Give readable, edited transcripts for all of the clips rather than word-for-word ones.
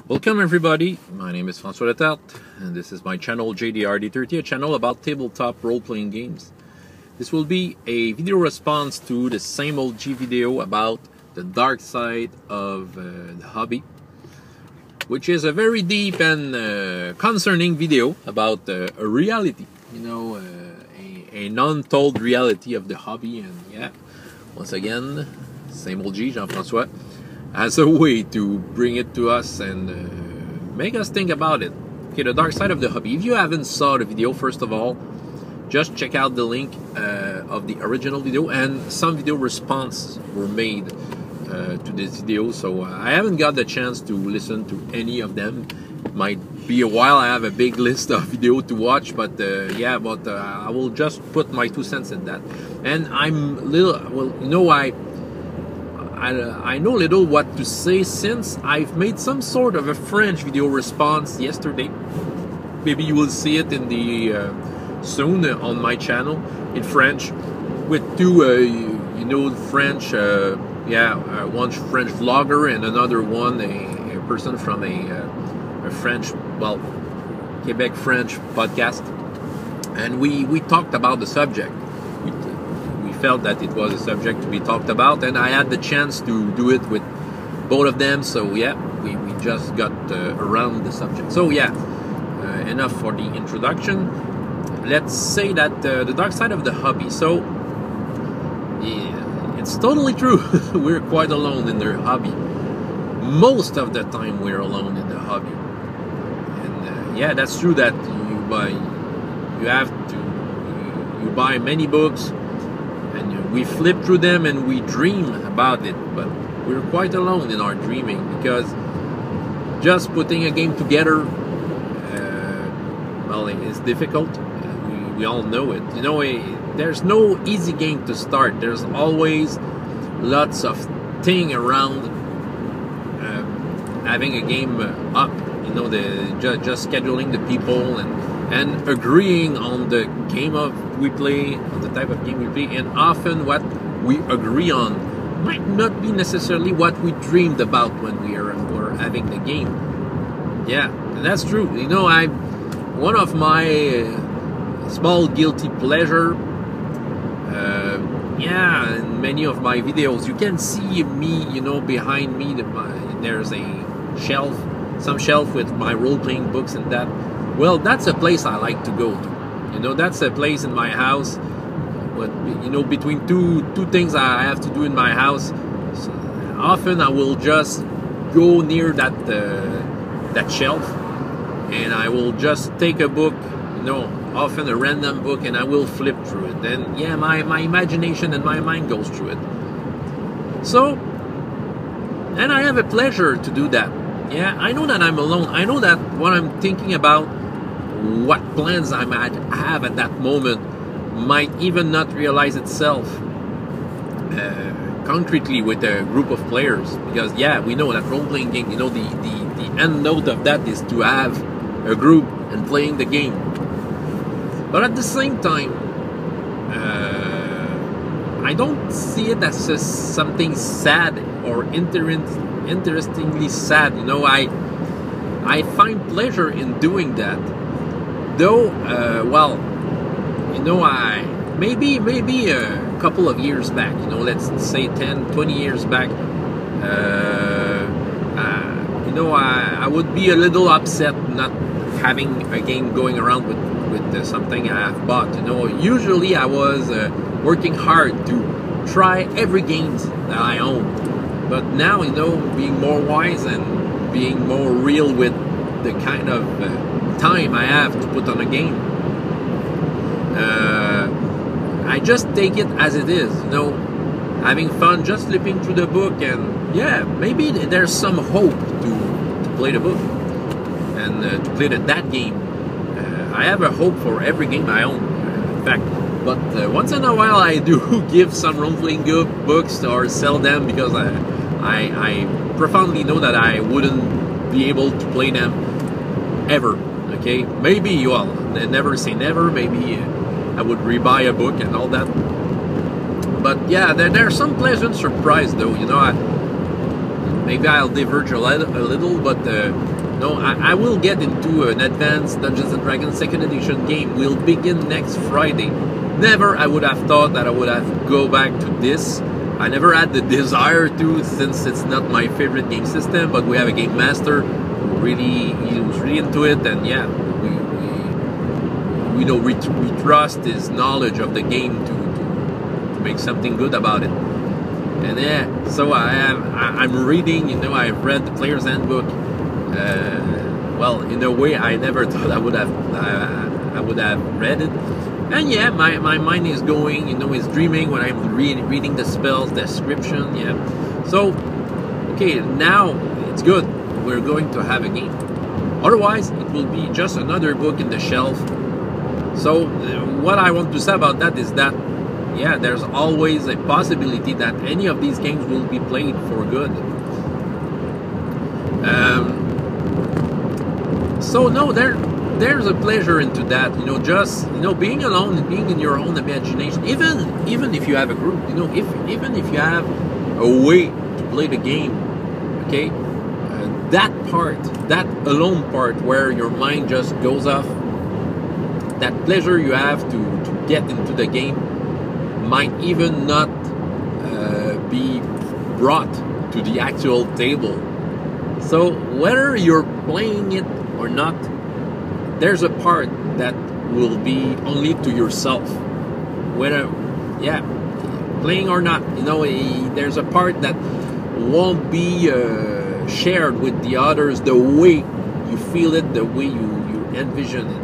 Welcome everybody, my name is François Letarte, and this is my channel D30, a channel about tabletop role-playing games. This will be a video response to the sameøldji video about the dark side of the hobby, which is a very deep and concerning video about a reality, a non-told reality of the hobby. And yeah, once again, sameøldji, Jean-François, as a way to bring it to us and make us think about it. Okay, the dark side of the hobby. If you haven't saw the video, first of all, just check out the link of the original video, and some video responses were made to this video, so I haven't got the chance to listen to any of them. It might be a while. I have a big list of video to watch, but I will just put my 2 cents in that. And I'm little, well, I know little what to say, since I've made some sort of a French video response yesterday. Maybe you will see it in the soon on my channel in French, with two French one French vlogger and another one a person from a French, well, Quebec French podcast, and we talked about the subject. We felt that it was a subject to be talked about, and I had the chance to do it with both of them, so yeah, we just got around the subject. So yeah, enough for the introduction. Let's say that the dark side of the hobby. So yeah, it's totally true. We're quite alone in the hobby. Most of the time we're alone in the hobby, and yeah, that's true that you buy many books, and we flip through them and we dream about it, but we're quite alone in our dreaming, because just putting a game together, well, it's difficult. We all know it. There's no easy game to start. There's always lots of thing around having a game up. Just scheduling the people and agreeing on the game we play, on the type of game we play, and often what we agree on might not be necessarily what we dreamed about when were having the game. Yeah, that's true. One of my small guilty pleasure, in many of my videos, you can see me, behind me, there's some shelf with my role-playing books, and that, well, that's a place I like to go to. That's a place in my house, but between two things I have to do in my house, so often I will just go near that shelf, and I will just take a book, often a random book, and I will flip through it. And yeah, my imagination and my mind goes through it. So, and I have a pleasure to do that. Yeah, I know that I'm alone. I know that what I'm thinking about, what plans I might have at that moment, might even not realize itself concretely with a group of players. Because yeah, we know that role-playing game, the end note of that is to have a group and playing the game. But at the same time, I don't see it as something sad or interestingly sad. I find pleasure in doing that, though. I maybe a couple of years back, let's say 10-20 years back, I would be a little upset not having a game going around with something I have bought. Usually I was working hard to try every game that I own, but now, being more wise and being more real with the kind of time I have to put on a game, I just take it as it is, having fun, just flipping through the book, and yeah, maybe there's some hope to play the book and to play that game. I have a hope for every game I own, in fact. But once in a while, I do give some role-playing books or sell them, because I profoundly know that I wouldn't be able to play them ever. Okay, maybe, well, never say never. Maybe I would rebuy a book and all that. But yeah, there's some pleasant surprise, though. Maybe I'll diverge a little, but No, I will get into an advanced Dungeons and Dragons 2nd edition game. Will begin next Friday. Never I would have thought that I would have go back to this. I never had the desire to, since it's not my favorite game system, but we have a game master who he was really into it, and yeah, we trust his knowledge of the game to make something good about it. And yeah, so I'm reading, I've read the Player's Handbook. Well, in a way I never thought I would have read it. And yeah, my mind is going, is dreaming when I'm reading the spells description. Yeah. So, okay, now it's good. We're going to have a game. Otherwise, it will be just another book in the shelf. So, what I want to say about that is that, yeah, there's always a possibility that any of these games will be played for good. So no, there's a pleasure into that, just being alone and being in your own imagination. Even if you have a group, even if you have a way to play the game, okay, that alone part where your mind just goes off, that pleasure you have to get into the game might even not be brought to the actual table. So whether you're playing it or not, there's a part that will be only to yourself. Whether, yeah, playing or not, there's a part that won't be shared with the others the way you feel it, the way you envision it.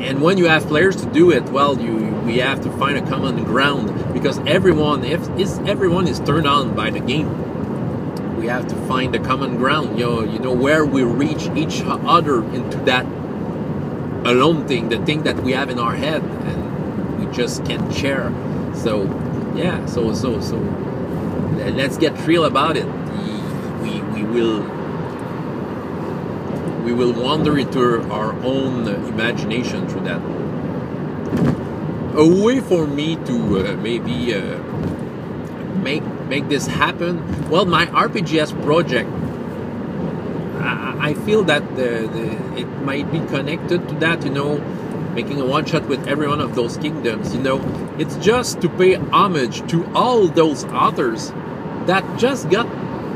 And when you have players to do it, well, we have to find a common ground, because everyone is turned on by the game. We have to find a common ground, where we reach each other into that alone thing, the thing that we have in our head and we just can't share. So yeah, so let's get real about it. We will wander into our own imagination through that. A way for me to maybe make this happen, well, my RPGS project, I feel that it might be connected to that, making a one-shot with every one of those kingdoms. It's just to pay homage to all those authors that just got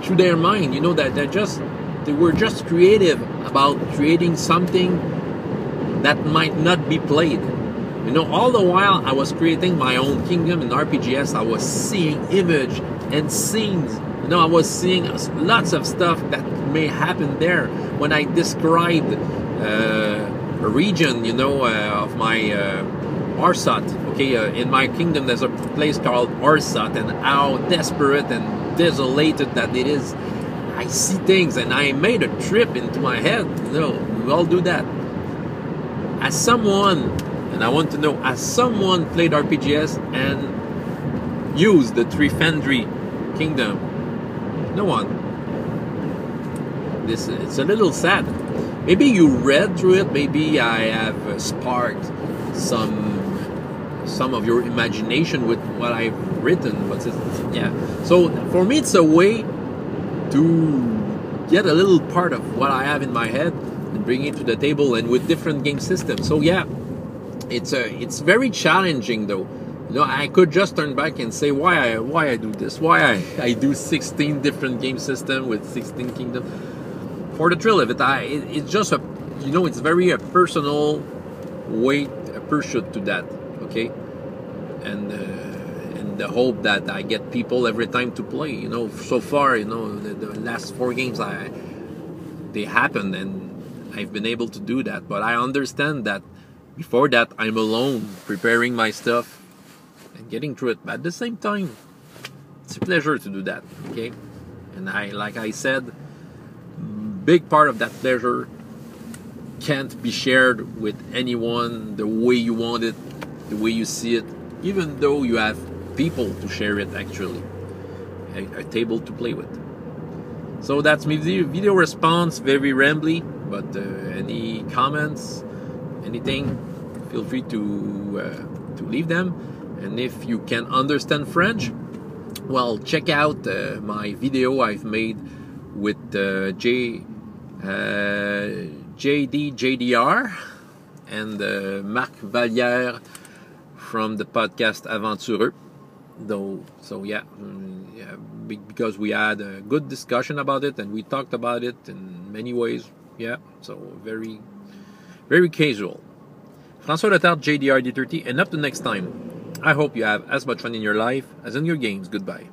through their mind, that they were just creative about creating something that might not be played. All the while I was creating my own kingdom in RPGS, I was seeing image and scenes. I was seeing lots of stuff that may happen there. When I described a region, of my Arsat. Okay, in my kingdom there's a place called Arsat, and how desperate and desolated that it is. I see things, and I made a trip into my head. We all do that. As someone, and I want to know, as someone played RPGS and used the Trifendry kingdom? No one. It's a little sad. Maybe you read through it. Maybe I have sparked some of your imagination with what I've written. What's it? Yeah. So for me, it's a way to get a little part of what I have in my head and bring it to the table, and with different game systems. So yeah, it's very challenging though. I could just turn back and say why I do this, why I do 16 different game systems with 16 kingdoms for the thrill of it. It's just it's very a personal way, a pursuit to that. Okay, and the hope that I get people every time to play. So far, the last 4 games they happened, and I've been able to do that. But I understand that before that, I'm alone preparing my stuff and getting through it. But at the same time, it's a pleasure to do that. Okay, and like I said, big part of that pleasure can't be shared with anyone the way you want it, the way you see it, even though you have people to share it, actually, a table to play with. So that's my video response, very rambly, but any comments, anything, feel free to leave them. And if you can understand French, well, check out my video I've made with JDR, and Marc Vallière from the podcast Aventureux. Because we had a good discussion about it and we talked about it in many ways. Yeah, so very, very casual. François Letarte, JDR D30, and up to next time. I hope you have as much fun in your life as in your games. Goodbye.